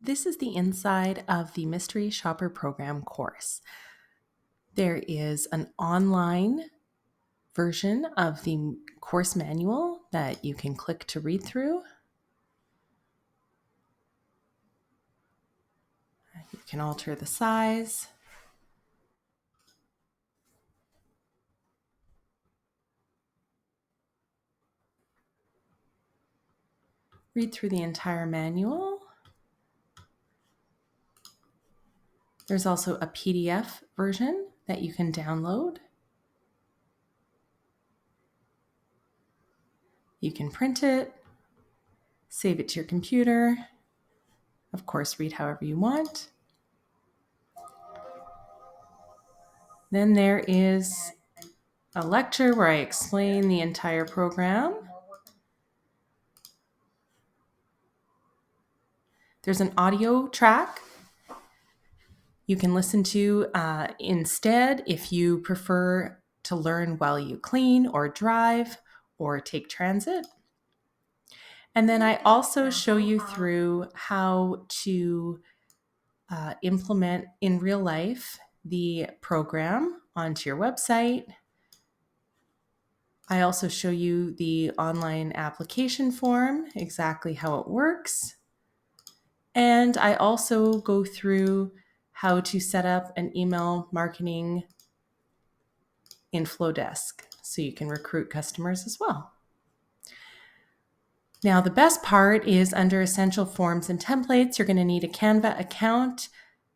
This is the inside of the Mystery Shopper Program course. There is an online version of the course manual that you can click to read through. You can alter the size. Read through the entire manual. There's also a PDF version that you can download. You can print it, save it to your computer, of course, read however you want. Then there is a lecture where I explain the entire program. There's an audio track you can listen to instead if you prefer to learn while you clean or drive or take transit. And then I also show you through how to implement in real life the program onto your website. I also show you the online application form, exactly how it works. And I also go through how to set up an email marketing inflow desk so you can recruit customers as well. Now, the best part is under Essential Forms and Templates, you're going to need a Canva account.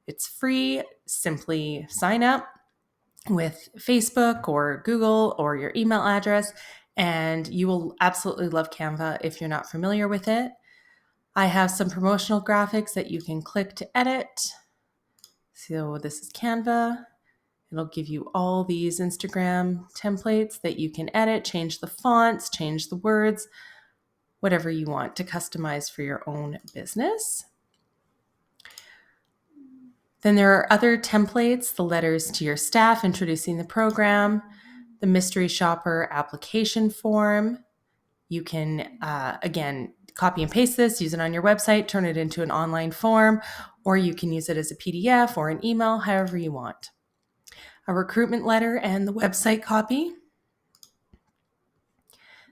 It's free. Simply sign up with Facebook or Google or your email address, and you will absolutely love Canva if you're not familiar with it. I have some promotional graphics that you can click to edit. So this is Canva. It'll give you all these Instagram templates that you can edit, change the fonts, change the words, whatever you want to customize for your own business. Then there are other templates, the letters to your staff introducing the program, the mystery shopper application form. You can, again, copy and paste this, use it on your website, turn it into an online form, or you can use it as a PDF or an email, however you want. A recruitment letter and the website copy.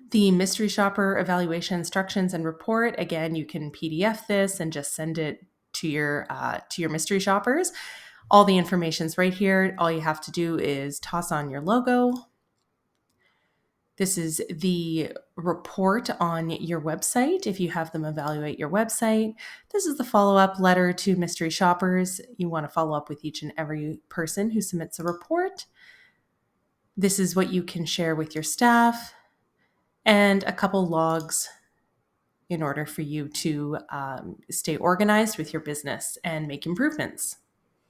The mystery shopper evaluation instructions and report. Again, you can PDF this and just send it to your mystery shoppers. All the information's right here. All you have to do is toss on your logo. This is the report on your website if you have them evaluate your website. This is the follow-up letter to mystery shoppers. You want to follow up with each and every person who submits a report. This is what you can share with your staff, and a couple logs in order for you to stay organized with your business and make improvements.